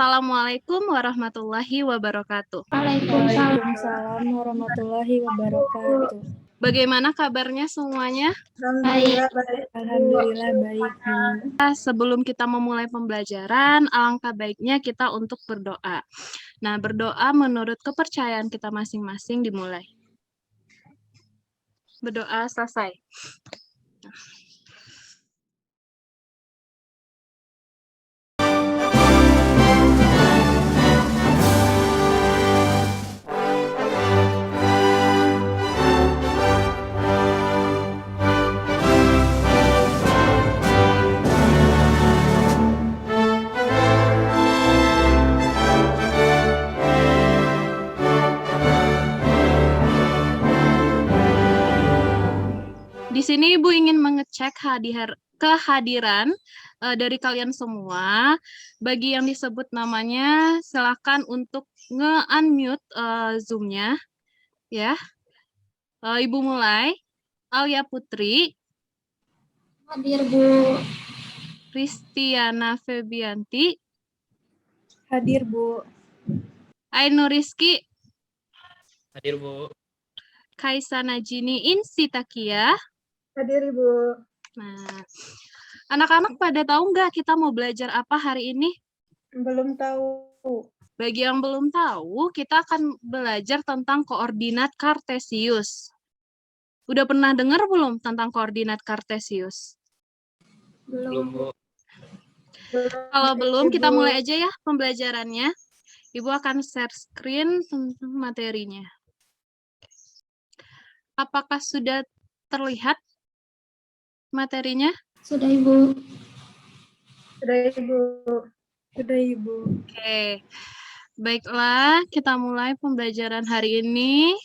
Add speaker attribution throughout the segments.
Speaker 1: Assalamualaikum warahmatullahi wabarakatuh.
Speaker 2: Waalaikumsalam warahmatullahi wabarakatuh.
Speaker 1: Bagaimana kabarnya semuanya?
Speaker 2: Alhamdulillah baik, Bu.
Speaker 1: Sebelum kita memulai pembelajaran, alangkah baiknya kita untuk berdoa. Nah, berdoa menurut kepercayaan kita masing-masing dimulai. Berdoa selesai. Di sini Ibu ingin mengecek kehadiran dari kalian semua. Bagi yang disebut namanya, silakan untuk nge-unmute Zoom-nya. Ya, Ibu mulai. Alia Putri.
Speaker 3: Hadir, Bu.
Speaker 1: Kristiana Febianti.
Speaker 2: Hadir, Bu.
Speaker 1: Ainur Rizky.
Speaker 4: Hadir, Bu.
Speaker 1: Kaisa Najini Insitakia.
Speaker 2: Hadir, Bu.
Speaker 1: Nah, anak-anak pada tahu nggak kita mau belajar apa hari ini?
Speaker 2: Belum tahu.
Speaker 1: Bagi yang belum tahu, kita akan belajar tentang koordinat Kartesius. Udah pernah dengar belum tentang koordinat Kartesius?
Speaker 4: Belum, Bu.
Speaker 1: Kalau belum, kita mulai aja ya pembelajarannya. Ibu akan share screen tentang materinya. Apakah sudah terlihat materinya?
Speaker 3: Sudah, Ibu.
Speaker 2: Sudah, Ibu. Sudah, Ibu.
Speaker 1: Oke. Baiklah, kita mulai pembelajaran hari ini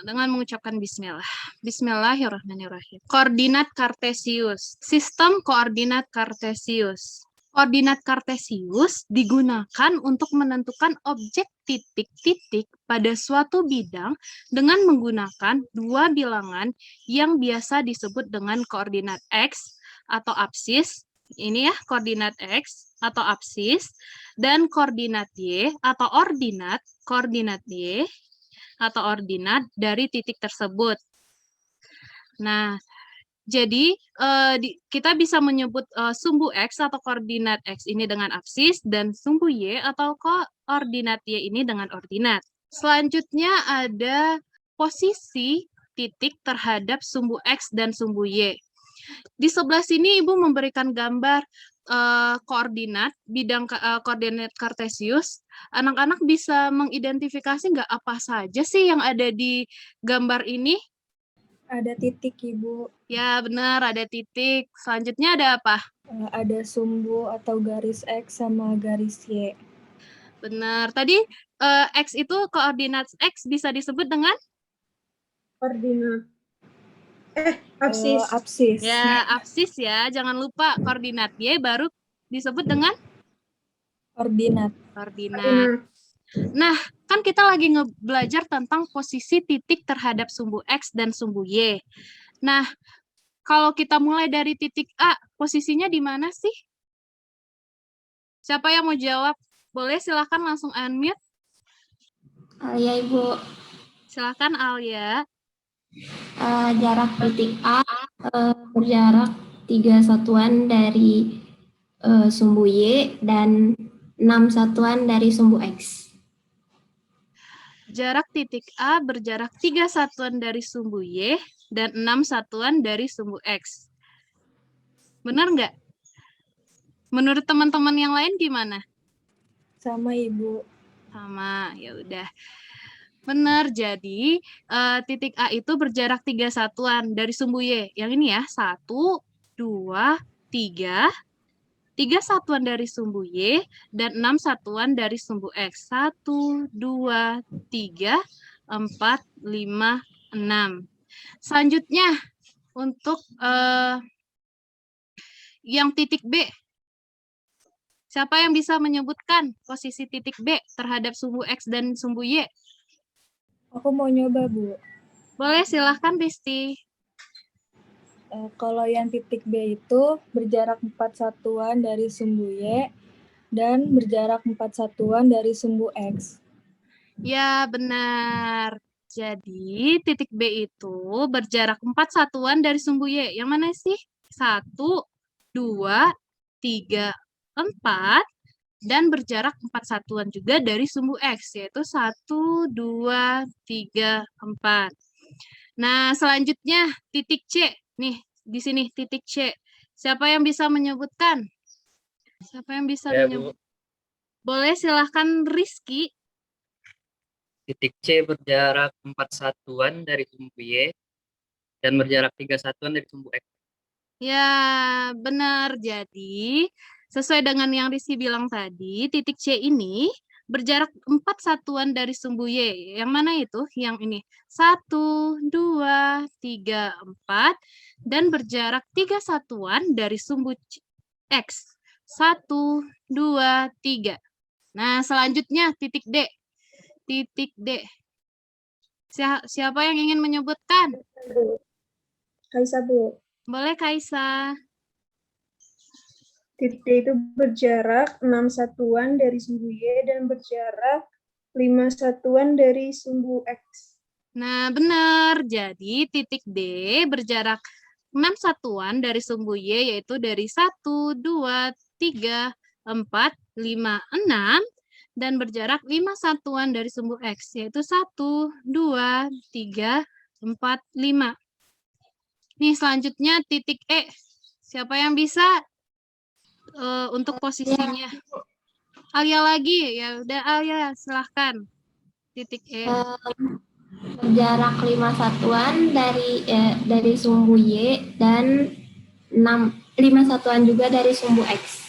Speaker 1: dengan mengucapkan bismillah. Bismillahirrahmanirrahim. Koordinat Kartesius. Sistem koordinat Kartesius. Koordinat Kartesius digunakan untuk menentukan objek titik-titik pada suatu bidang dengan menggunakan dua bilangan yang biasa disebut dengan koordinat X atau apsis. Ini ya, koordinat X atau apsis, dan koordinat Y atau koordinat Y atau ordinat dari titik tersebut. Nah, jadi kita bisa menyebut sumbu X atau koordinat X ini dengan apsis dan sumbu Y atau koordinat Y ini dengan ordinat. Selanjutnya ada posisi titik terhadap sumbu X dan sumbu Y. Di sebelah sini Ibu memberikan gambar koordinat koordinat Kartesius. Anak-anak bisa mengidentifikasi nggak apa saja sih yang ada di gambar ini?
Speaker 2: Ada titik, Ibu.
Speaker 1: Ya, benar, ada titik. Selanjutnya ada apa?
Speaker 2: Ada sumbu atau garis X sama garis Y.
Speaker 1: Benar. Tadi X itu koordinat X bisa disebut dengan?
Speaker 2: Koordinat. Apsis. Apsis.
Speaker 1: Ya, apsis ya. Jangan lupa koordinat Y baru disebut dengan?
Speaker 2: Ordinat.
Speaker 1: Koordinat. Nah, kan kita lagi belajar tentang posisi titik terhadap sumbu X dan sumbu Y. Nah, kalau kita mulai dari titik A, posisinya di mana sih? Siapa yang mau jawab? Boleh, silakan langsung unmute.
Speaker 3: Alia, Ibu.
Speaker 1: Silakan Alia.
Speaker 3: Jarak titik A berjarak 3 satuan dari sumbu Y dan 6 satuan dari sumbu X.
Speaker 1: Jarak titik A berjarak 3 satuan dari sumbu Y dan 6 satuan dari sumbu X. Benar nggak? Menurut teman-teman yang lain gimana?
Speaker 2: Sama, Ibu.
Speaker 1: Sama, ya udah. Benar, jadi titik A itu berjarak 3 satuan dari sumbu Y. Yang ini ya, 1, 2, 3. 3 satuan dari sumbu Y dan 6 satuan dari sumbu X. 1, 2, 3, 4, 5, 6. Selanjutnya, untuk yang titik B. Siapa yang bisa menyebutkan posisi titik B terhadap sumbu X dan sumbu Y?
Speaker 2: Aku mau nyoba, Bu.
Speaker 1: Boleh, silahkan Risti.
Speaker 2: Kalau yang titik B itu berjarak 4 satuan dari sumbu Y dan berjarak 4 satuan dari sumbu X.
Speaker 1: Ya, benar. Jadi, titik B itu berjarak 4 satuan dari sumbu Y. Yang mana sih? 1, 2, 3, 4. Dan berjarak 4 satuan juga dari sumbu X, yaitu 1, 2, 3, 4. Nah, selanjutnya titik C. Nih, di sini titik C. Siapa yang bisa menyebutkan? Siapa yang bisa
Speaker 4: Ya,
Speaker 1: menyebut?
Speaker 4: Bu.
Speaker 1: Boleh, silahkan Rizky.
Speaker 4: Titik C berjarak 4 satuan dari sumbu Y dan berjarak 3 satuan dari sumbu X.
Speaker 1: Ya, benar. Jadi, sesuai dengan yang Rizky bilang tadi, titik C ini berjarak 4 satuan dari sumbu Y. Yang mana itu? Yang ini. 1, 2, 3, 4. Dan berjarak 3 satuan dari sumbu X. 1, 2, 3. Nah, selanjutnya titik D. Titik D. Siapa yang ingin menyebutkan?
Speaker 5: Kaisa, Bu.
Speaker 1: Boleh, Kaisa.
Speaker 5: Titik D itu berjarak 6 satuan dari sumbu Y dan berjarak 5 satuan dari sumbu X.
Speaker 1: Nah, benar. Jadi, titik D berjarak 6 satuan dari sumbu Y, yaitu dari 1, 2, 3, 4, 5, 6. Dan berjarak 5 satuan dari sumbu X, yaitu 1, 2, 3, 4, 5. Nih, selanjutnya titik E. Siapa yang bisa untuk posisinya? Alia lagi. Ya udah, Alia, silahkan. Titik E.
Speaker 3: Berjarak 5 satuan dari sumbu Y dan 5 satuan juga dari sumbu X.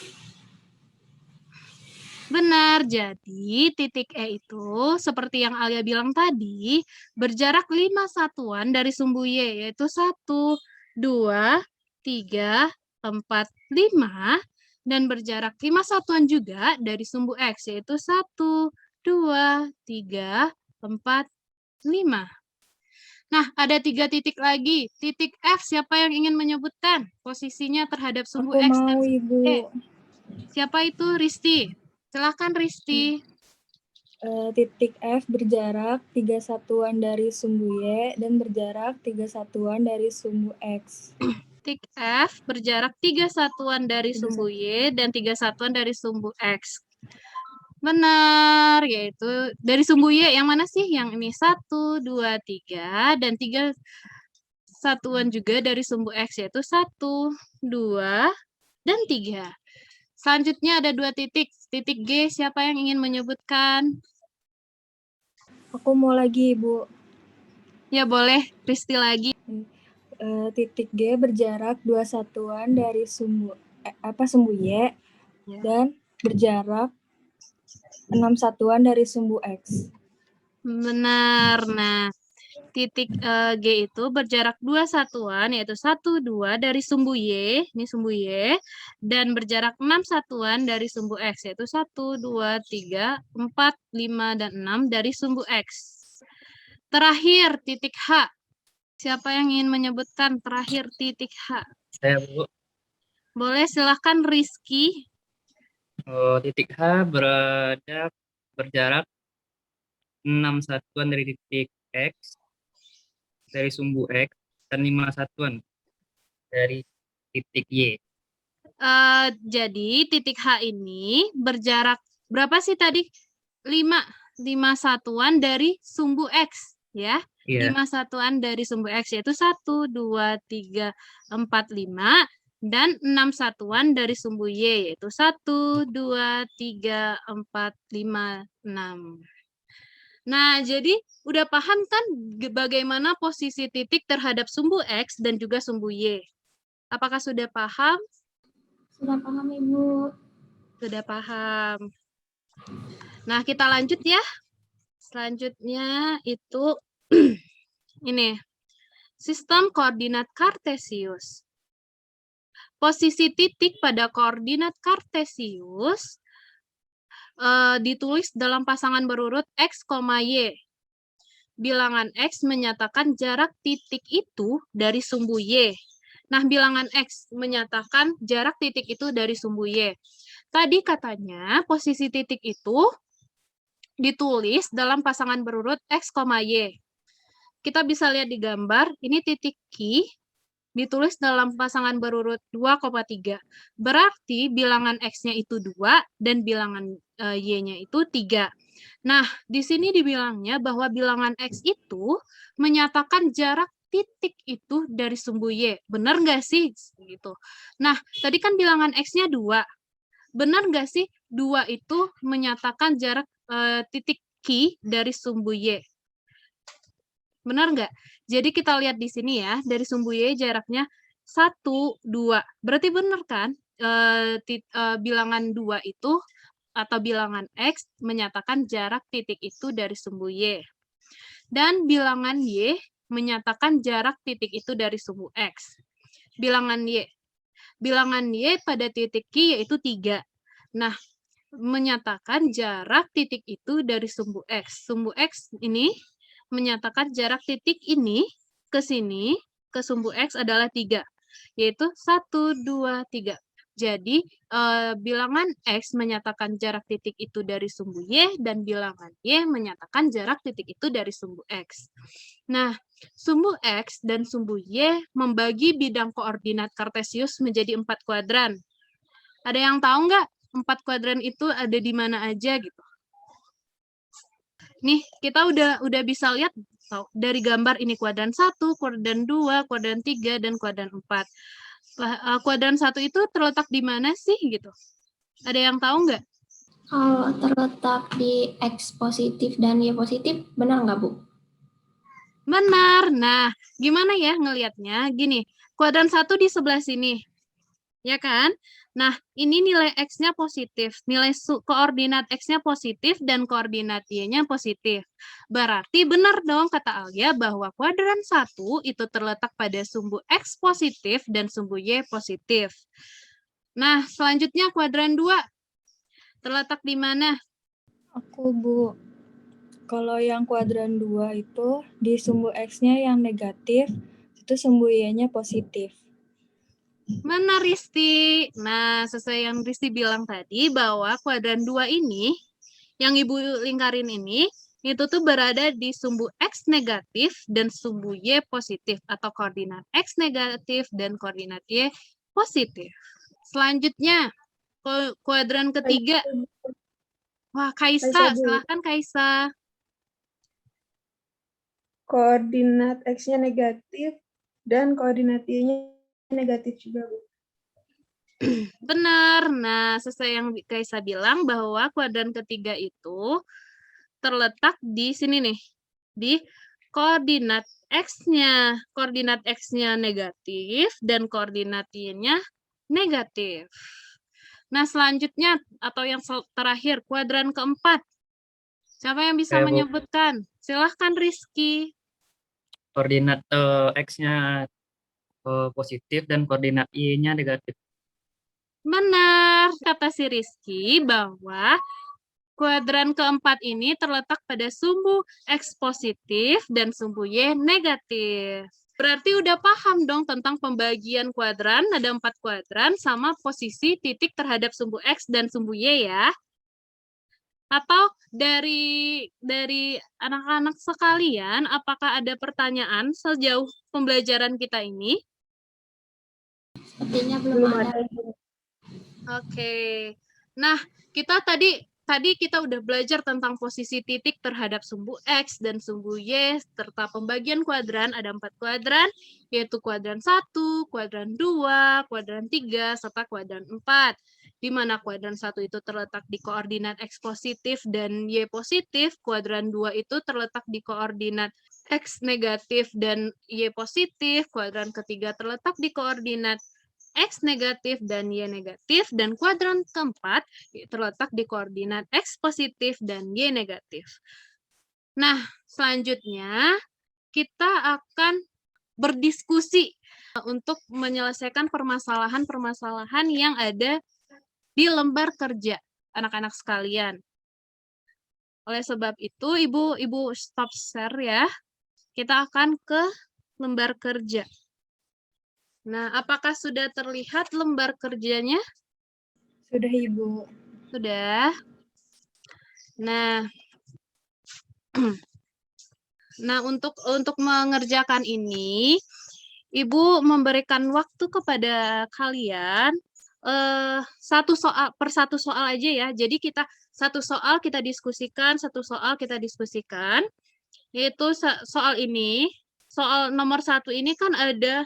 Speaker 1: Benar, jadi titik E itu seperti yang Alia bilang tadi, berjarak 5 satuan dari sumbu Y, yaitu 1, 2, 3, 4, 5, dan berjarak 5 satuan juga dari sumbu X, yaitu 1, 2, 3, 4, 5. Nah, ada 3 titik lagi. Titik F, siapa yang ingin menyebutkan posisinya terhadap sumbu
Speaker 2: Aku
Speaker 1: X dan
Speaker 2: mau,
Speaker 1: sumbu
Speaker 2: Ibu.
Speaker 1: E? Siapa itu? Risti. Silakan, Risti.
Speaker 2: Titik F berjarak 3 satuan dari sumbu Y dan berjarak 3 satuan dari sumbu X.
Speaker 1: Titik F berjarak 3 satuan dari sumbu Y dan 3 satuan dari sumbu X. Benar, yaitu dari sumbu Y yang mana sih? Yang ini 1, 2, 3, dan 3 satuan juga dari sumbu X, yaitu 1, 2, dan 3. Selanjutnya ada 2 titik. Titik G, siapa yang ingin menyebutkan?
Speaker 2: Aku mau lagi, Ibu.
Speaker 1: Ya boleh, Risti lagi.
Speaker 2: Titik G berjarak 2 satuan dari sumbu Y dan berjarak 6 satuan dari sumbu X.
Speaker 1: Benar. Nah, titik G itu berjarak 2 satuan, yaitu 1, 2 dari sumbu Y, ini sumbu Y, dan berjarak 6 satuan dari sumbu X, yaitu 1, 2, 3, 4, 5, dan 6 dari sumbu X. Terakhir, titik H. Siapa yang ingin menyebutkan terakhir titik H?
Speaker 4: Saya, Bu.
Speaker 1: Boleh, silahkan Rizky.
Speaker 4: Titik H berjarak 6 satuan dari titik X, dari sumbu X, dan 5 satuan dari titik Y.
Speaker 1: Jadi titik H ini berjarak berapa sih tadi? 5 satuan dari sumbu X, ya.
Speaker 4: Iya.
Speaker 1: 5 satuan dari sumbu X, yaitu 1, 2, 3, 4, 5, dan 6 satuan dari sumbu Y, yaitu 1, 2, 3, 4, 5, 6. Nah, jadi udah paham kan bagaimana posisi titik terhadap sumbu X dan juga sumbu Y? Apakah sudah paham?
Speaker 3: Sudah paham, Ibu?
Speaker 1: Sudah paham. Nah, kita lanjut ya. Selanjutnya itu ini. Sistem koordinat Kartesius. Posisi titik pada koordinat Kartesius ditulis dalam pasangan berurut X, Y. Bilangan X menyatakan jarak titik itu dari sumbu Y. Nah, bilangan X menyatakan jarak titik itu dari sumbu Y. Tadi katanya posisi titik itu ditulis dalam pasangan berurut X, Y. Kita bisa lihat di gambar, ini titik Q ditulis dalam pasangan berurut 2,3. Berarti bilangan X-nya itu 2 dan bilangan Y-nya itu 3. Nah, di sini dibilangnya bahwa bilangan X itu menyatakan jarak titik itu dari sumbu Y. Benar nggak sih? Gitu. Nah, tadi kan bilangan X-nya 2. Benar nggak sih 2 itu menyatakan jarak titik Q dari sumbu Y? Benar nggak? Jadi kita lihat di sini ya, dari sumbu Y jaraknya 1, 2. Berarti benar kan? Bilangan 2 itu atau bilangan X menyatakan jarak titik itu dari sumbu Y. Dan bilangan Y menyatakan jarak titik itu dari sumbu X. Bilangan Y. Bilangan Y pada titik Q yaitu 3. Nah, menyatakan jarak titik itu dari sumbu X. Sumbu X ini menyatakan jarak titik ini ke sini, ke sumbu X adalah 3, yaitu 1, 2, 3. Jadi, bilangan X menyatakan jarak titik itu dari sumbu Y, dan bilangan Y menyatakan jarak titik itu dari sumbu X. Nah, sumbu X dan sumbu Y membagi bidang koordinat Kartesius menjadi 4 kuadran. Ada yang tahu nggak 4 kuadran itu ada di mana aja gitu? Nih, kita udah bisa lihat dari gambar ini kuadran 1, kuadran 2, kuadran 3, dan kuadran 4. Kuadran 1 itu terletak di mana sih gitu? Ada yang tahu nggak?
Speaker 3: Kalau terletak di X positif dan Y positif, benar nggak, Bu?
Speaker 1: Benar. Nah, gimana ya ngelihatnya? Gini, kuadran 1 di sebelah sini. Ya kan? Nah, ini nilai X-nya positif. Nilai koordinat X-nya positif dan koordinat Y-nya positif. Berarti benar dong kata Alia bahwa kuadran 1 itu terletak pada sumbu X positif dan sumbu Y positif. Nah, selanjutnya kuadran 2. Terletak di mana?
Speaker 2: Aku, Bu. Kalau yang kuadran 2 itu di sumbu X-nya yang negatif, itu sumbu Y-nya positif.
Speaker 1: Mana Risti? Nah, sesuai yang Risti bilang tadi bahwa kuadran 2 ini, yang Ibu lingkarin ini, itu tuh berada di sumbu X negatif dan sumbu Y positif, atau koordinat X negatif dan koordinat Y positif. Selanjutnya, kuadran ketiga. Wah, Kaisa, silahkan Kaisa.
Speaker 5: Koordinat X-nya negatif dan koordinat Y-nya negatif juga, Bu.
Speaker 1: Benar. Nah, sesuai yang Kaisa bilang bahwa kuadran ketiga itu terletak di sini nih, di koordinat X-nya. Koordinat X-nya negatif dan koordinat Y-nya negatif. Nah, selanjutnya atau yang terakhir, kuadran keempat. Siapa yang bisa
Speaker 4: Saya, Bu.
Speaker 1: menyebutkan? Silahkan Rizky.
Speaker 4: Koordinat X-nya positif dan koordinat Y-nya negatif.
Speaker 1: Benar, kata si Rizky bahwa kuadran keempat ini terletak pada sumbu X positif dan sumbu Y negatif. Berarti udah paham dong tentang pembagian kuadran, ada 4 kuadran, sama posisi titik terhadap sumbu X dan sumbu Y ya. Atau dari anak-anak sekalian, apakah ada pertanyaan sejauh pembelajaran kita ini?
Speaker 3: Sepertinya belum ada.
Speaker 1: Oke. Nah, kita tadi kita udah belajar tentang posisi titik terhadap sumbu X dan sumbu Y, serta pembagian kuadran, ada 4 kuadran, yaitu kuadran 1, kuadran 2, kuadran 3, serta kuadran 4. Di mana kuadran 1 itu terletak di koordinat X positif dan Y positif, kuadran 2 itu terletak di koordinat X negatif dan Y positif, kuadran ketiga terletak di koordinat X negatif dan Y negatif, dan kuadran keempat terletak di koordinat X positif dan Y negatif. Nah, selanjutnya kita akan berdiskusi untuk menyelesaikan permasalahan-permasalahan yang ada di lembar kerja anak-anak sekalian. Oleh sebab itu, Ibu stop share ya. Kita akan ke lembar kerja. Nah, apakah sudah terlihat lembar kerjanya?
Speaker 2: Sudah, Ibu.
Speaker 1: Sudah. Nah, nah untuk mengerjakan ini, Ibu memberikan waktu kepada kalian satu soal per satu soal aja ya. Jadi kita satu soal kita diskusikan, satu soal kita diskusikan. Yaitu soal ini, soal nomor 1 ini kan ada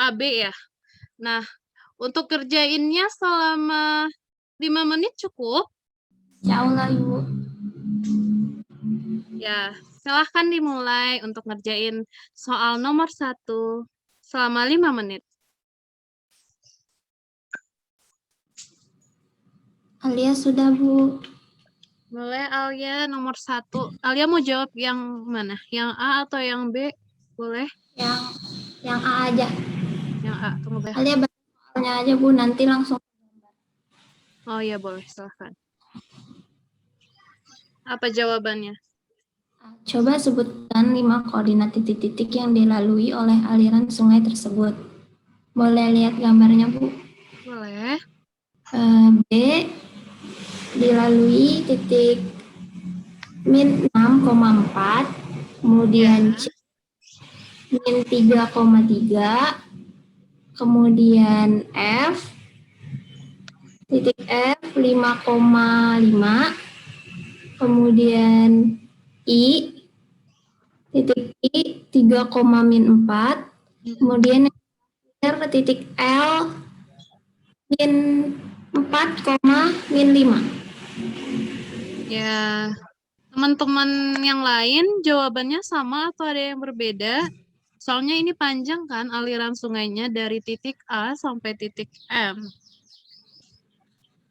Speaker 1: AB ya. Nah, untuk kerjainnya selama 5 menit cukup.
Speaker 3: Insya Allah, Ibu.
Speaker 1: Ya, silahkan dimulai untuk ngerjain soal nomor 1 selama 5 menit.
Speaker 3: Alia sudah, Bu.
Speaker 1: Boleh Alia nomor 1. Alia mau jawab yang mana? Yang A atau yang B? Boleh?
Speaker 3: Yang A aja.
Speaker 1: Yang A, tunggu boleh.
Speaker 3: Alia baca soalnya aja, Bu. Nanti langsung.
Speaker 1: Oh iya boleh, silahkan. Apa jawabannya?
Speaker 3: Coba sebutkan 5 koordinat titik-titik yang dilalui oleh aliran sungai tersebut. Boleh lihat gambarnya, Bu?
Speaker 1: Boleh.
Speaker 3: B dilalui titik min 6,4, kemudian C min 3,3, kemudian F titik F 5,5, kemudian I titik I 3,-4, kemudian yang terakhir titik L min 4,-5.
Speaker 1: Ya, teman-teman yang lain jawabannya sama atau ada yang berbeda? Soalnya ini panjang kan aliran sungainya dari titik A sampai titik M.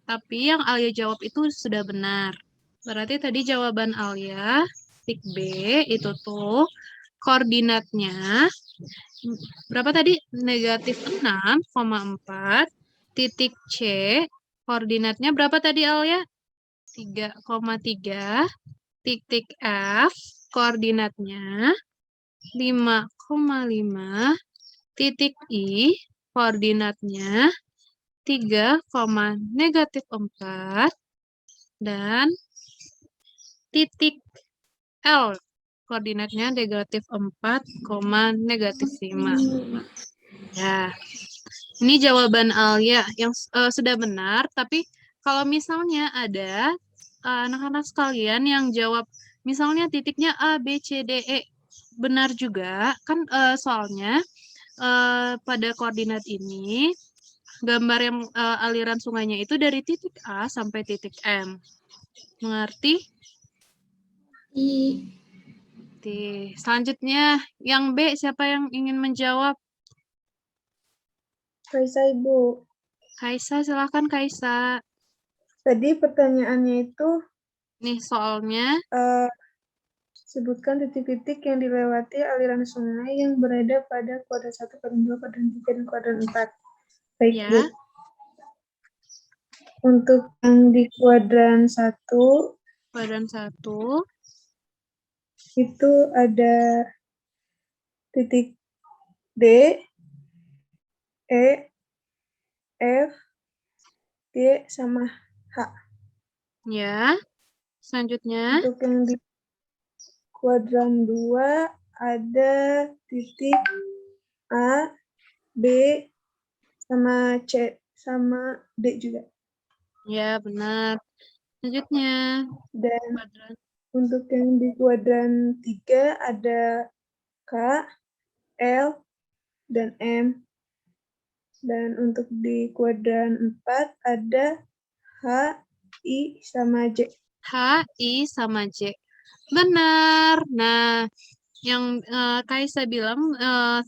Speaker 1: Tapi yang Alia jawab itu sudah benar. Berarti tadi jawaban Alia, titik B itu tuh koordinatnya berapa tadi? Negatif 6,4. Titik C koordinatnya berapa tadi Alia? 3,3. Titik F koordinatnya 5,5. Titik I koordinatnya 3,-4 dan titik L koordinatnya negatif 4,-5. Ya, ini jawaban Alia yang sudah benar, tapi kalau misalnya ada anak-anak sekalian yang jawab misalnya titiknya A, B, C, D, E benar juga, kan soalnya pada koordinat ini gambar yang aliran sungainya itu dari titik A sampai titik M. Mengerti? Selanjutnya yang B, siapa yang ingin menjawab?
Speaker 5: Kaisa, Ibu.
Speaker 1: Kaisa, silakan Kaisa.
Speaker 5: Tadi pertanyaannya itu
Speaker 1: Nih soalnya.
Speaker 5: Sebutkan titik-titik yang dilewati aliran sungai yang berada pada kuadran 1, kuadran 2, kuadran 3, dan kuadran 4. Baik,
Speaker 1: Ya.
Speaker 5: Bu. Untuk yang di kuadran 1, itu ada titik D, E, F, G, sama H.
Speaker 1: Ya. Selanjutnya.
Speaker 5: Untuk yang di kuadran 2 ada titik A, B, sama C, sama D juga.
Speaker 1: Ya, benar. Selanjutnya.
Speaker 5: Dan untuk yang di kuadran 3 ada K, L, dan M. Dan untuk di kuadran 4 ada H, I, sama J.
Speaker 1: H, I, sama J. Benar. Nah, yang Kaisa bilang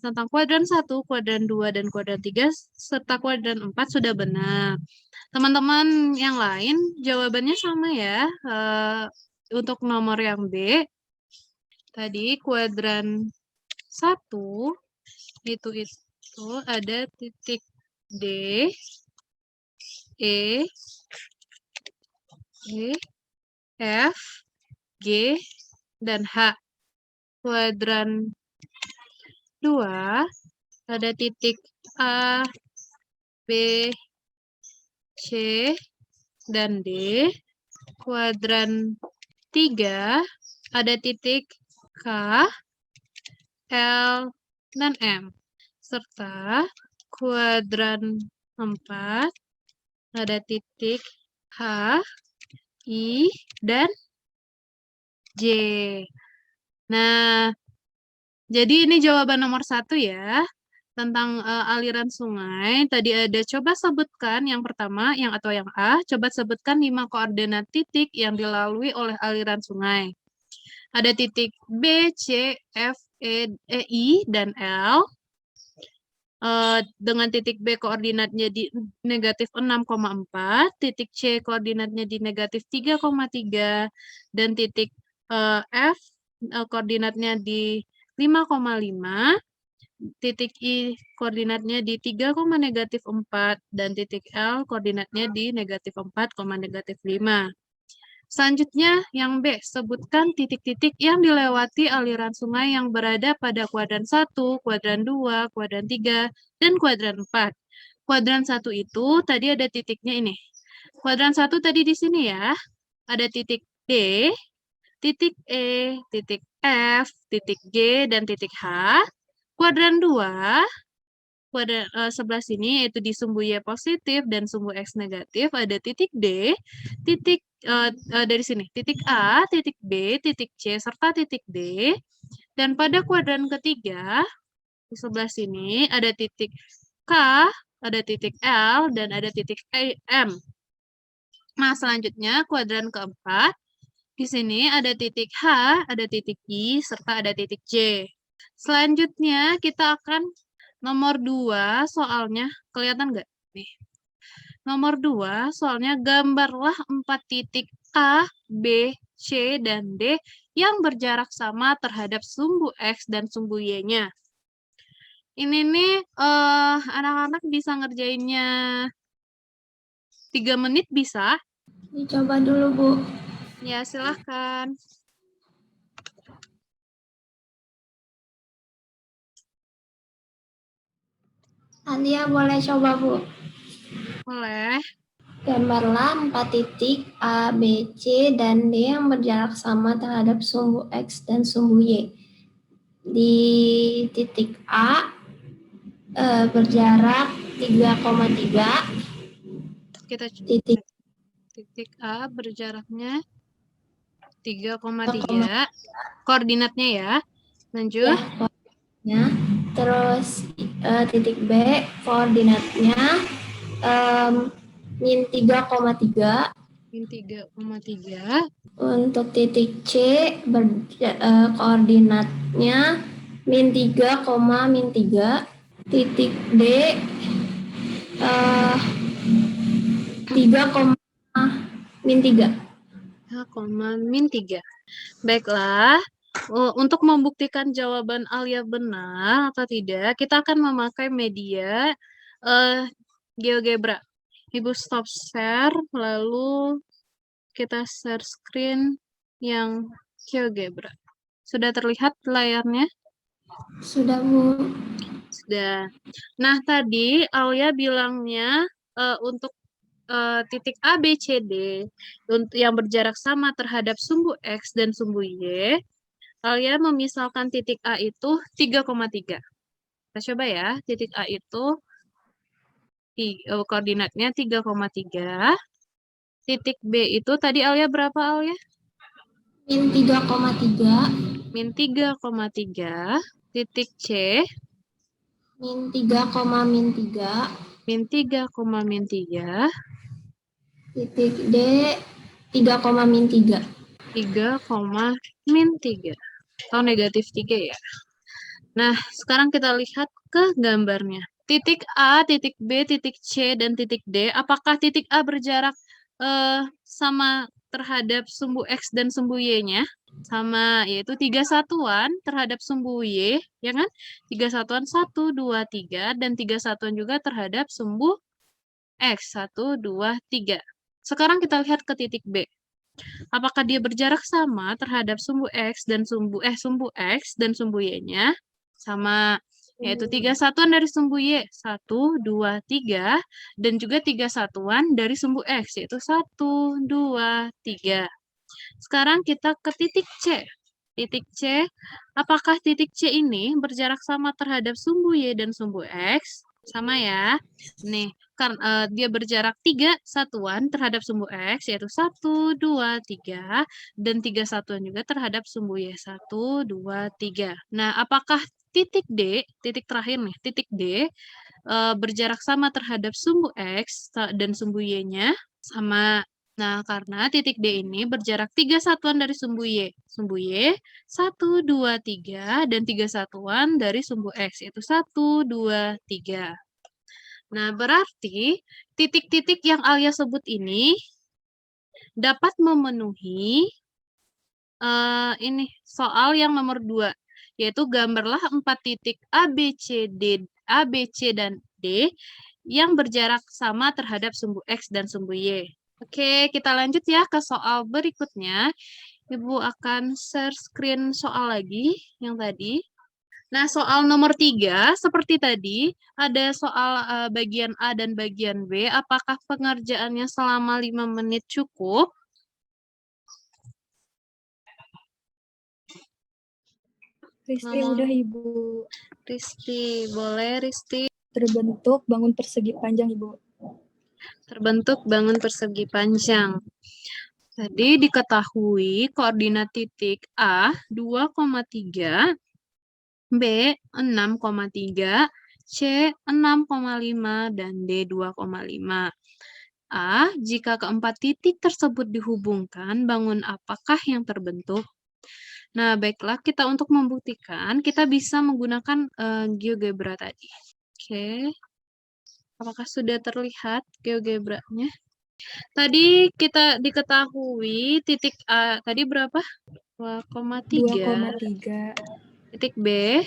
Speaker 1: tentang kuadran 1, kuadran 2, dan kuadran 3, serta kuadran 4 sudah benar. Teman-teman yang lain jawabannya sama ya. Untuk nomor yang B, tadi kuadran 1, itu ada titik D, E, F, G, dan H. Kuadran 2 ada titik A, B, C, dan D. Kuadran 3 ada titik K, L, dan M. Serta kuadran 4 ada titik H, I, dan J. Nah, jadi ini jawaban nomor 1 ya. Tentang aliran sungai. Tadi ada coba sebutkan yang pertama, yang A. Coba sebutkan 5 koordinat titik yang dilalui oleh aliran sungai. Ada titik B, C, F, I, dan L. Dengan titik B koordinatnya di negatif 6,4, titik C koordinatnya di negatif 3,3, dan titik F koordinatnya di 5,5, titik I koordinatnya di 3,-4, dan titik L koordinatnya di negatif 4,-5. Selanjutnya yang B, sebutkan titik-titik yang dilewati aliran sungai yang berada pada kuadran 1, kuadran 2, kuadran 3, dan kuadran 4. Kuadran 1 itu tadi ada titiknya ini. Kuadran 1 tadi di sini ya. Ada titik D, titik E, titik F, titik G, dan titik H. Kuadran 2, kuadran sebelah sini yaitu di sumbu Y positif dan sumbu X negatif, ada titik D, titik dari sini, titik A, titik B, titik C, serta titik D. Dan pada kuadran ketiga, di sebelah sini ada titik K, ada titik L, dan ada titik M. Nah, selanjutnya kuadran keempat, di sini ada titik H, ada titik I, serta ada titik J. Selanjutnya kita akan nomor 2 soalnya, kelihatan nggak? Nih. Nomor 2 soalnya gambarlah 4 titik A, B, C, dan D yang berjarak sama terhadap sumbu X dan sumbu Y-nya. Ini nih anak-anak bisa ngerjainnya 3 menit bisa?
Speaker 3: Dicoba dulu, Bu.
Speaker 1: Ya, silahkan.
Speaker 3: Alia boleh coba, Bu.
Speaker 1: Boleh.
Speaker 3: Gambarlah 4 titik A, B, C, dan D yang berjarak sama terhadap sumbu X dan sumbu Y. Di titik A berjarak 3,3.
Speaker 1: Kita titik A berjaraknya 3,3. Koordinatnya ya. Lanjut.
Speaker 3: Ya, terus titik B koordinatnya min 3,3.
Speaker 1: Min 3,3.
Speaker 3: Untuk titik C koordinatnya min 3,-3. Titik D 3,-3.
Speaker 1: -3. Baiklah. Untuk membuktikan jawaban Alia benar atau tidak, kita akan memakai media GeoGebra. Ibu stop share, lalu kita share screen yang GeoGebra. Sudah terlihat layarnya?
Speaker 3: Sudah, Bu.
Speaker 1: Sudah. Nah, tadi Alia bilangnya untuk titik A, B, C, D yang berjarak sama terhadap sumbu X dan sumbu Y, Alia memisalkan titik A itu 3,3. Kita coba ya, titik A itu koordinatnya 3,3. Titik B itu tadi Alia berapa, Alia?
Speaker 3: Min 3,3.
Speaker 1: Min 3,3. Titik C.
Speaker 3: Min 3,-3.
Speaker 1: Min 3,-3.
Speaker 3: Titik D 3,-3.
Speaker 1: 3,-3. Atau negatif 3 ya. Nah, sekarang kita lihat ke gambarnya. Titik A, titik B, titik C, dan titik D. Apakah titik A berjarak sama terhadap sumbu X dan sumbu Y-nya? Sama, yaitu 3 satuan terhadap sumbu Y, ya kan? 3 satuan 1, 2, 3, dan 3 satuan juga terhadap sumbu X, 1, 2, 3. Sekarang kita lihat ke titik B. Apakah dia berjarak sama terhadap sumbu X dan sumbu X dan sumbu Y-nya? Sama. yaitu 3 satuan dari sumbu Y, 1, 2, 3, dan juga 3 satuan dari sumbu X, yaitu 1, 2, 3. Sekarang kita ke titik C. Titik C, apakah titik C ini berjarak sama terhadap sumbu Y dan sumbu X? Sama ya. Nih, karena dia berjarak 3 satuan terhadap sumbu X, yaitu 1, 2, 3, dan 3 satuan juga terhadap sumbu Y, 1, 2, 3. Nah, apakah titik D, titik terakhir nih, titik D, berjarak sama terhadap sumbu X dan sumbu Y-nya? Sama. Nah, karena titik D ini berjarak 3 satuan dari sumbu Y. Sumbu Y, 1, 2, 3, dan 3 satuan dari sumbu X, yaitu 1, 2, 3. Nah, berarti titik-titik yang Alia sebut ini dapat memenuhi ini soal yang nomor 2, yaitu gambarlah 4 titik A, B, C, dan D yang berjarak sama terhadap sumbu X dan sumbu Y. Oke, kita lanjut ya ke soal berikutnya. Ibu akan share screen soal lagi yang tadi. Nah, soal nomor 3, seperti tadi, ada soal bagian A dan bagian B. Apakah pengerjaannya selama 5 menit cukup?
Speaker 2: Risti udah Ibu.
Speaker 1: Risti, boleh Risti?
Speaker 2: Terbentuk bangun persegi panjang Ibu.
Speaker 1: Terbentuk bangun persegi panjang. Tadi diketahui koordinat titik A 2,3, B 6,3, C 6,5, dan D 2,5. A, jika keempat titik tersebut dihubungkan, bangun apakah yang terbentuk? Nah, baiklah, kita untuk membuktikan, kita bisa menggunakan GeoGebra tadi. Oke. Apakah sudah terlihat GeoGebra-nya? Tadi kita diketahui titik A tadi berapa? 2,3.
Speaker 2: 2,3.
Speaker 1: Titik B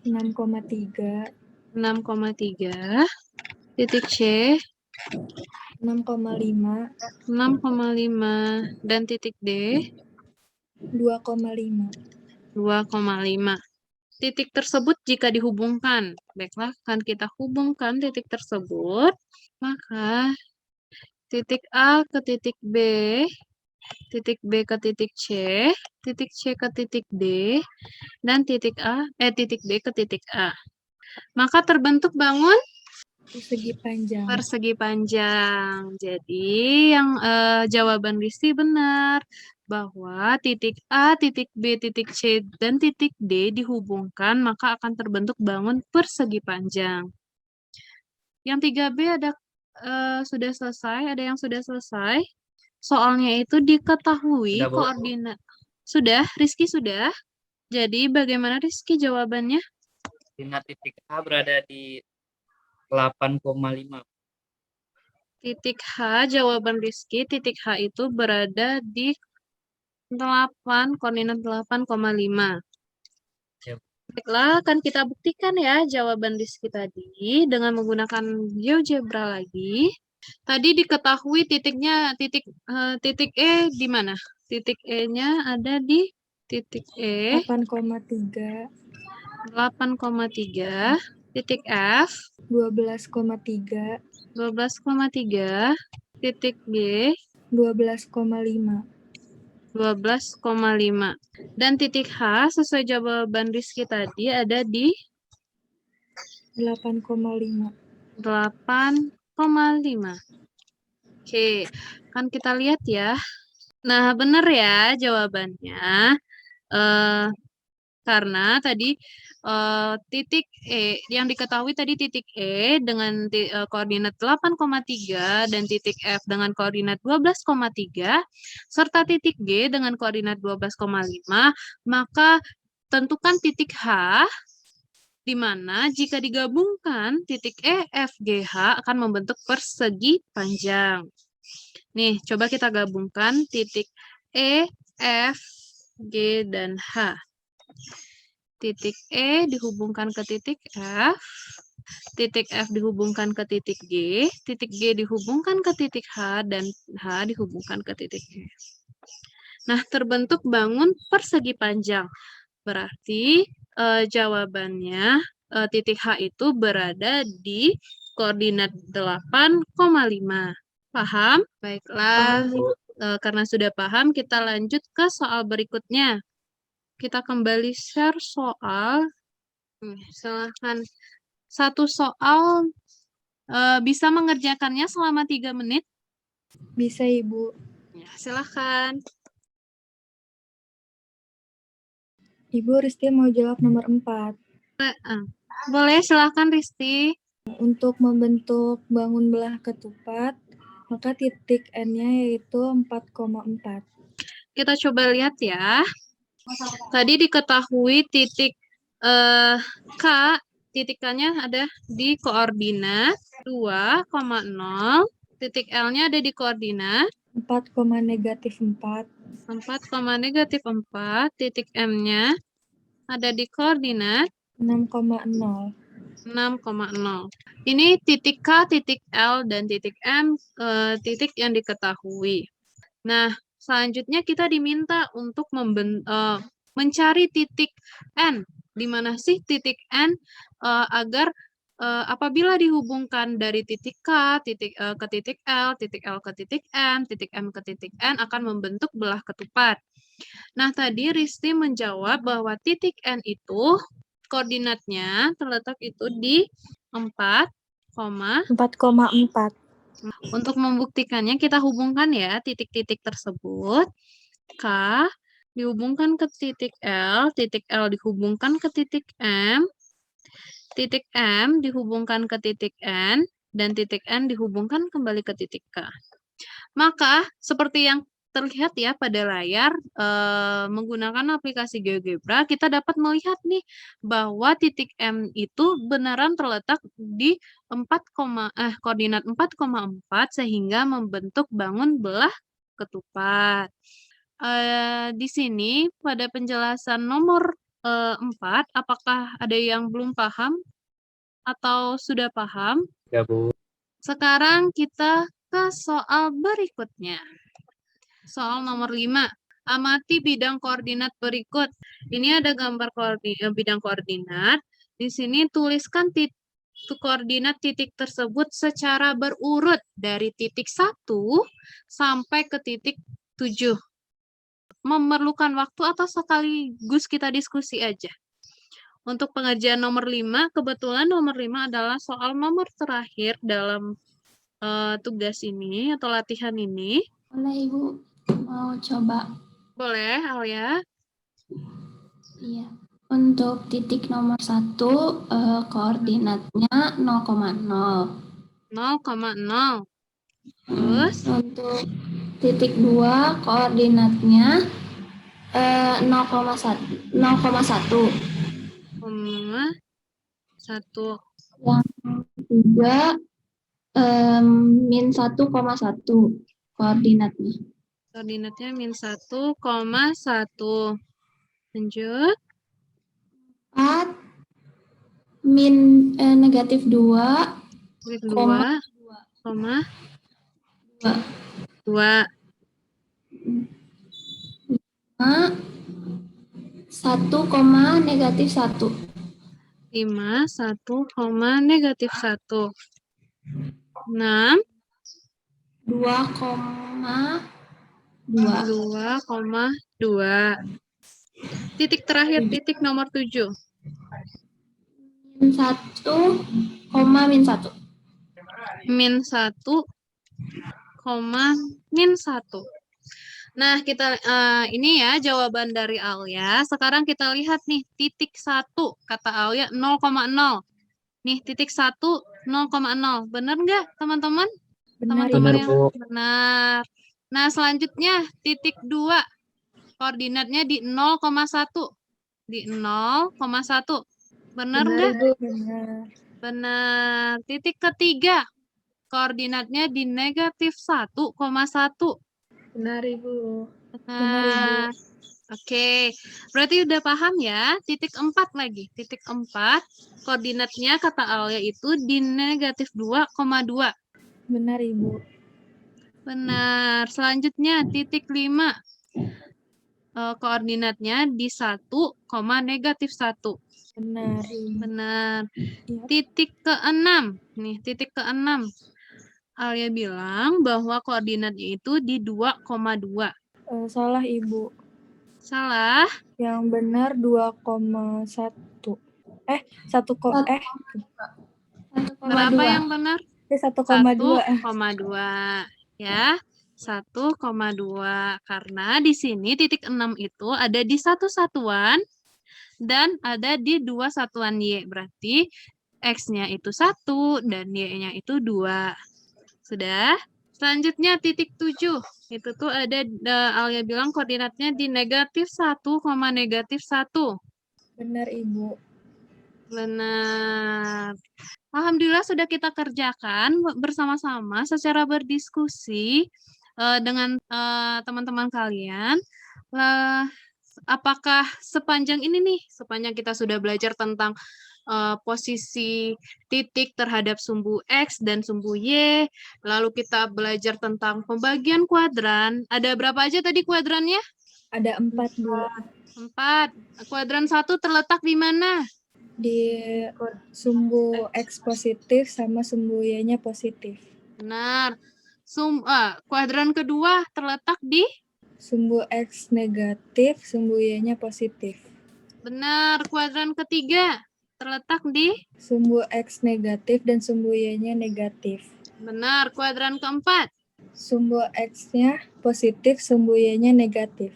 Speaker 2: 6,3.
Speaker 1: 6,3. Titik C
Speaker 2: 6,5.
Speaker 1: 6,5. Dan titik D
Speaker 2: 2,5.
Speaker 1: 2,5. Titik tersebut jika dihubungkan, baiklah, kan kita hubungkan titik tersebut, maka titik A ke titik B ke titik C ke titik D, dan titik B ke titik A. Maka terbentuk bangun
Speaker 2: Persegi panjang.
Speaker 1: persegi panjang. Jadi yang jawaban Risti benar, bahwa titik A, titik B, titik C, dan titik D dihubungkan, maka akan terbentuk bangun persegi panjang. Yang 3B ada sudah selesai, ada yang sudah selesai. Soalnya itu diketahui
Speaker 4: Sudah, Bu.
Speaker 1: koordinat. Sudah, Rizky sudah. Jadi bagaimana Rizky jawabannya?
Speaker 4: Koordinat titik A berada di 8,5.
Speaker 1: Titik H, jawaban Rizky, titik H itu berada di 8, koordinat 8,5.
Speaker 4: Ya.
Speaker 1: Baiklah, akan kita buktikan ya jawaban Rizky tadi dengan menggunakan GeoGebra lagi. Tadi diketahui titiknya, titik E di mana? Titik E-nya ada di titik E
Speaker 2: 8,3.
Speaker 1: 8,3, titik F
Speaker 2: 12,3.
Speaker 1: 12,3, titik G
Speaker 2: 12,5.
Speaker 1: 12,5. Dan titik H sesuai jawaban Rizky tadi ada di
Speaker 2: 8,5.
Speaker 1: 8,5. Oke, kan kita lihat ya. Nah, benar ya jawabannya. Karena tadi titik E, yang diketahui tadi titik E dengan koordinat 8,3 dan titik F dengan koordinat 12,3 serta titik G dengan koordinat 12,5, maka tentukan titik H di mana jika digabungkan titik E, F, G, H akan membentuk persegi panjang. Nih, coba kita gabungkan titik E, F, G, dan H. Titik E dihubungkan ke titik F, titik F dihubungkan ke titik G dihubungkan ke titik H, dan H dihubungkan ke titik G. Nah, terbentuk bangun persegi panjang. Berarti jawabannya titik H itu berada di koordinat 8,5. Paham? Baiklah. Karena sudah paham, kita lanjut ke soal berikutnya. Kita kembali share soal. Silahkan. Satu soal bisa mengerjakannya selama 3 menit.
Speaker 2: Bisa, Ibu.
Speaker 1: Ya, silahkan.
Speaker 2: Ibu Risti mau jawab nomor 4.
Speaker 1: Boleh, silahkan Risti.
Speaker 2: Untuk membentuk bangun belah ketupat, maka titik N-nya yaitu 4,4.
Speaker 1: Kita coba lihat ya. Tadi diketahui titik K, titik K-nya ada di koordinat 2,0, titik L-nya ada di koordinat
Speaker 2: 4,-4.
Speaker 1: 4,-4, titik M-nya ada di koordinat
Speaker 2: 6,0.
Speaker 1: 6,0. Ini titik K, titik L, dan titik M, titik yang diketahui. Nah, selanjutnya kita diminta untuk mencari titik N. Di mana sih titik N agar apabila dihubungkan dari titik K ke titik L ke titik M ke titik N akan membentuk belah ketupat. Nah, tadi Risti menjawab bahwa titik N itu koordinatnya terletak itu di 4,4. Untuk membuktikannya kita hubungkan ya titik-titik tersebut. K dihubungkan ke titik L dihubungkan ke titik M dihubungkan ke titik N, dan titik N dihubungkan kembali ke titik K. Maka seperti yang terlihat ya pada layar, menggunakan aplikasi GeoGebra, kita dapat melihat nih bahwa titik M itu beneran terletak di koordinat 4,4 sehingga membentuk bangun belah ketupat. Di sini pada penjelasan nomor 4, apakah ada yang belum paham atau sudah paham?
Speaker 4: Ya, Bu.
Speaker 1: Sekarang kita ke soal berikutnya. Soal nomor 5. Amati bidang koordinat berikut. Ini ada gambar bidang koordinat. Di sini tuliskan koordinat titik tersebut secara berurut dari titik 1 sampai ke titik 7. Memerlukan waktu atau sekaligus kita diskusi aja? Untuk pengerjaan nomor 5, kebetulan nomor 5 adalah soal nomor terakhir dalam tugas ini atau latihan ini.
Speaker 3: Boleh Ibu, mau coba?
Speaker 1: Boleh, Alia.
Speaker 3: Iya. Untuk titik nomor 1, koordinatnya 0,0.
Speaker 1: 0,0. Terus?
Speaker 3: Untuk titik 2, koordinatnya 0,1. 0,1. Yang ketiga, min 1,1 koordinatnya.
Speaker 1: Koordinatnya min 1,1. Lanjut.
Speaker 3: 4, min negatif 2,
Speaker 1: Negatif 2, 2.
Speaker 3: 1,-1.
Speaker 1: 5, 1,-1. 6, 2,2. Titik terakhir, titik nomor 7.
Speaker 3: Min 1, min 1.
Speaker 1: Min 1, min 1. Nah, kita ini ya jawaban dari Alia. Sekarang kita lihat nih titik 1 kata Alia 0,0. Nih titik 1 0,0. Benar nggak teman-teman? Teman-teman yang benar. Nah, selanjutnya titik 2 koordinatnya di 0,1. Di 0,1. Benar nggak? Benar. Titik ketiga koordinatnya di negatif 1,1.
Speaker 5: Benar, Ibu.
Speaker 1: Benar. Oke, berarti udah paham ya. Titik 4 lagi. Titik 4, koordinatnya kata Alia itu di negatif 2,2.
Speaker 2: Benar, Ibu.
Speaker 1: Benar. Selanjutnya, titik 5. koordinatnya di 1, negatif 1.
Speaker 2: Benar.
Speaker 1: Benar.
Speaker 2: Iya.
Speaker 1: Titik ke-6. Nih, titik ke-6. Alia bilang bahwa koordinatnya itu di 2,2.
Speaker 2: Salah, Ibu.
Speaker 1: Salah.
Speaker 2: Yang benar 2,1. 1,
Speaker 1: Berapa yang benar?
Speaker 2: 1,2.
Speaker 1: 1,2. Ya. 1,2. Karena di sini titik 6 itu ada di 1 satuan dan ada di 2 satuan Y. Berarti X-nya itu 1 dan Y-nya itu 2. Sudah? Selanjutnya titik 7. Itu tuh ada, Alia bilang koordinatnya di negatif 1, negatif 1.
Speaker 2: Benar, Ibu.
Speaker 1: Benar. Alhamdulillah sudah kita kerjakan bersama-sama secara berdiskusi dengan teman-teman kalian. Apakah sepanjang ini nih, sepanjang kita sudah belajar tentang posisi titik terhadap sumbu X dan sumbu Y, lalu kita belajar tentang pembagian kuadran. Ada berapa aja tadi kuadrannya?
Speaker 2: Ada 4, Bu.
Speaker 1: 4. Kuadran 1 terletak di mana?
Speaker 2: Di sumbu X positif sama sumbu Y-nya positif.
Speaker 1: Benar. Kuadran kedua terletak di?
Speaker 2: Sumbu X negatif, sumbu Y-nya positif.
Speaker 1: Benar. Kuadran ketiga terletak di?
Speaker 2: Sumbu X negatif dan sumbu Y-nya negatif.
Speaker 1: Benar. Kuadran keempat?
Speaker 2: Sumbu X-nya positif, sumbu Y-nya negatif.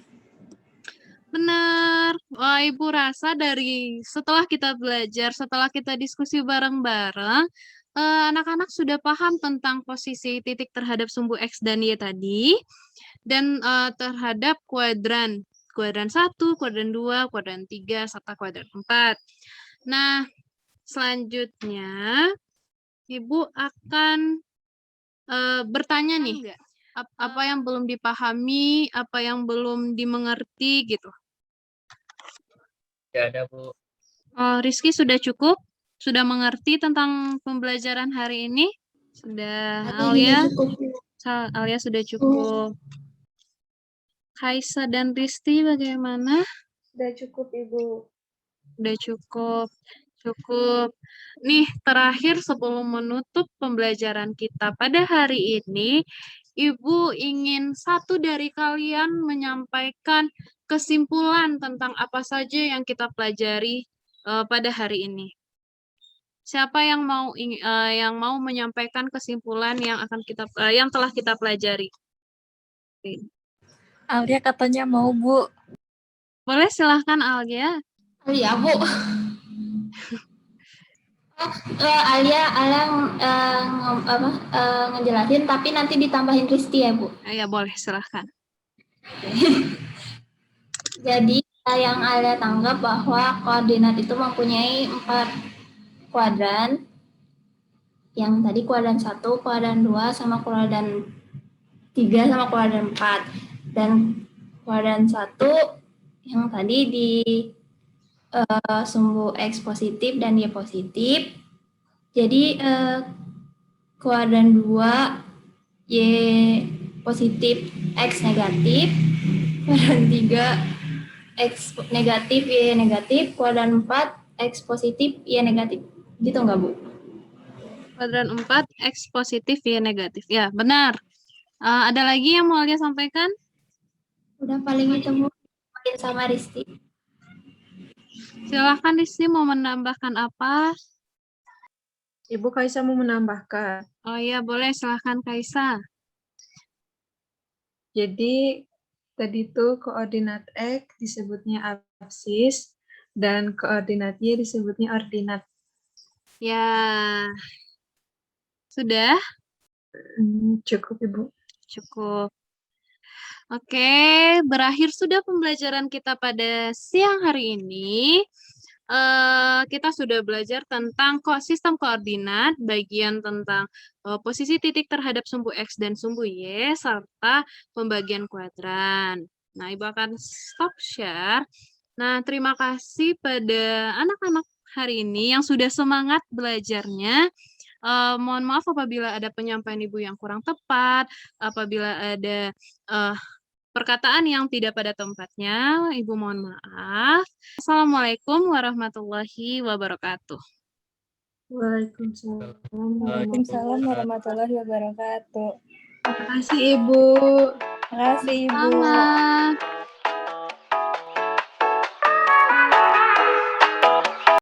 Speaker 1: Benar. Wah, Ibu rasa setelah kita belajar, setelah kita diskusi bareng-bareng, anak-anak sudah paham tentang posisi titik terhadap sumbu X dan Y tadi, dan terhadap kuadran. Kuadran 1, kuadran 2, kuadran 3, serta kuadran 4. Nah, selanjutnya Ibu akan bertanya nih, apa yang belum dipahami, apa yang belum dimengerti gitu.
Speaker 4: Tidak ada, Bu.
Speaker 1: Rizky sudah cukup? Sudah mengerti tentang pembelajaran hari ini? Sudah. Alia? Alia sudah cukup. Kaisa dan Risti bagaimana?
Speaker 5: Sudah cukup, Ibu.
Speaker 1: Sudah cukup. Cukup. Nih, terakhir sebelum menutup pembelajaran kita pada hari ini, Ibu ingin satu dari kalian menyampaikan kesimpulan tentang apa saja yang kita pelajari pada hari ini. Siapa yang mau menyampaikan kesimpulan yang telah kita pelajari?
Speaker 2: Alia katanya mau, Bu.
Speaker 1: Boleh, silahkan Alia.
Speaker 3: Alia, Bu. Alia ngejelasin, tapi nanti ditambahin Risti ya, Bu.
Speaker 1: Ya, boleh, silahkan.
Speaker 3: Jadi yang Alia tanggap bahwa koordinat itu mempunyai 4 kuadran. Yang tadi kuadran 1, kuadran 2, sama kuadran 3, sama kuadran 4. Dan kuadran 1 yang tadi di sumbu X positif dan Y positif. Jadi kuadran 2 Y positif, X negatif. Kuadran 3 X negatif, Y negatif. Kuadran 4 X positif, Y negatif. Gitu nggak, Bu?
Speaker 1: Kuadran 4, X positif, Y negatif. Ya, benar. Ada lagi yang mau Alia sampaikan?
Speaker 3: Udah paling itu, Bu. Sama Risti.
Speaker 1: Silahkan Risti, mau menambahkan apa?
Speaker 5: Ibu Kaisa mau menambahkan.
Speaker 1: Oh iya, boleh. Silahkan Kaisa.
Speaker 5: Jadi tadi tuh koordinat X disebutnya absis dan koordinat Y disebutnya ordinat.
Speaker 1: Ya. Sudah?
Speaker 5: Cukup, Ibu.
Speaker 1: Cukup. Oke, berakhir sudah pembelajaran kita pada siang hari ini. Kita sudah belajar tentang sistem koordinat, bagian tentang posisi titik terhadap sumbu X dan sumbu Y, serta pembagian kuadran. Nah, Ibu akan stop share. Nah, terima kasih pada anak-anak hari ini yang sudah semangat belajarnya. Mohon maaf apabila ada penyampaian Ibu yang kurang tepat, apabila ada perkataan yang tidak pada tempatnya, Ibu mohon maaf. Assalamualaikum warahmatullahi wabarakatuh.
Speaker 5: Waalaikumsalam.
Speaker 2: Waalaikumsalam warahmatullahi wabarakatuh.
Speaker 5: Terima kasih Ibu.
Speaker 2: Terima kasih Ibu.
Speaker 1: Selamat.